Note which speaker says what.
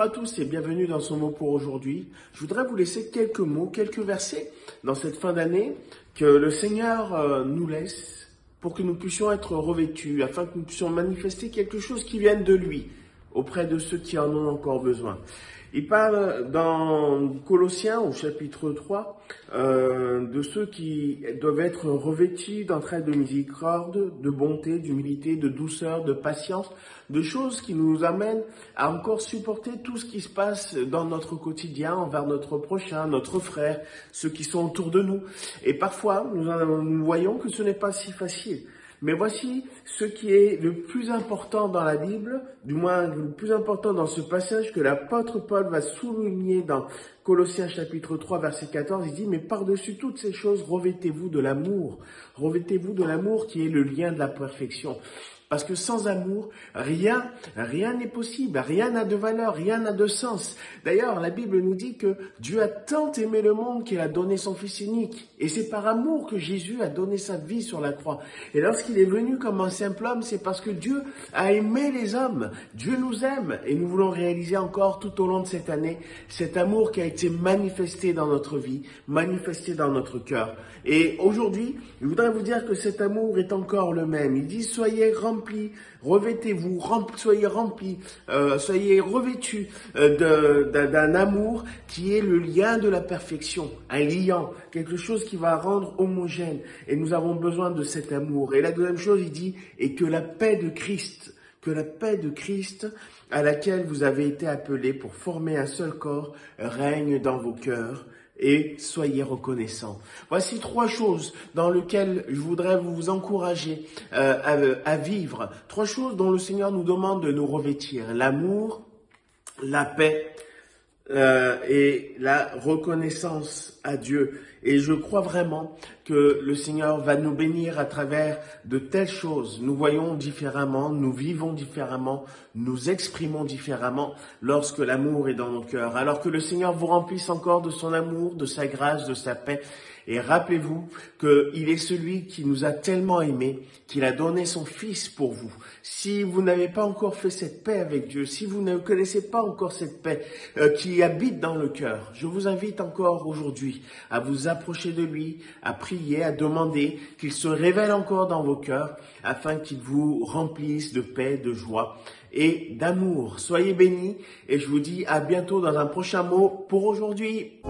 Speaker 1: à tous et bienvenue dans son mot pour aujourd'hui. Je voudrais vous laisser quelques mots, quelques versets dans cette fin d'année que le Seigneur nous laisse pour que nous puissions être revêtus, afin que nous puissions manifester quelque chose qui vienne de lui auprès de ceux qui en ont encore besoin. Il parle dans Colossiens au chapitre 3 de ceux qui doivent être revêtus d'un trait de miséricorde, de bonté, d'humilité, de douceur, de patience, de choses qui nous amènent à encore supporter tout ce qui se passe dans notre quotidien envers notre prochain, notre frère, ceux qui sont autour de nous. Et parfois, nous voyons que ce n'est pas si facile. Mais voici ce qui est le plus important dans la Bible, du moins le plus important dans ce passage que l'apôtre Paul va souligner dans Colossiens chapitre 3 verset 14. Il dit, mais par-dessus toutes ces choses, revêtez-vous de l'amour. Revêtez-vous de l'amour qui est le lien de la perfection. Parce que sans amour, rien n'est possible, rien n'a de valeur, rien n'a de sens. D'ailleurs, la Bible nous dit que Dieu a tant aimé le monde qu'il a donné son Fils unique. Et c'est par amour que Jésus a donné sa vie sur la croix. Et lorsqu'il est venu comme un simple homme, c'est parce que Dieu a aimé les hommes. Dieu nous aime et nous voulons réaliser encore tout au long de cette année cet amour qui a été manifesté dans notre vie, manifesté dans notre cœur. Et aujourd'hui, je voudrais vous dire que cet amour est encore le même. Il dit, soyez remplis, revêtez-vous, soyez remplis, soyez revêtus d'un amour qui est le lien de la perfection, un liant, quelque chose qui va rendre homogène. Et nous avons besoin de cet amour. Et la deuxième chose, il dit, et que la paix de Christ à laquelle vous avez été appelés pour former un seul corps règne dans vos cœurs. Et soyez reconnaissants. Voici trois choses dans lesquelles je voudrais vous encourager à vivre. Trois choses dont le Seigneur nous demande de nous revêtir. L'amour, la paix et la reconnaissance à Dieu. Et je crois vraiment que le Seigneur va nous bénir à travers de telles choses. Nous voyons différemment, nous vivons différemment, nous exprimons différemment lorsque l'amour est dans nos cœurs. Alors que le Seigneur vous remplisse encore de son amour, de sa grâce, de sa paix. Et rappelez-vous qu'il est celui qui nous a tellement aimés, qu'il a donné son Fils pour vous. Si vous n'avez pas encore fait cette paix avec Dieu, si vous ne connaissez pas encore cette paix qui habite dans le cœur, je vous invite encore aujourd'hui à vous approcher de lui, à prier, à demander qu'il se révèle encore dans vos cœurs afin qu'il vous remplisse de paix, de joie et d'amour. Soyez bénis et je vous dis à bientôt dans un prochain mot pour aujourd'hui.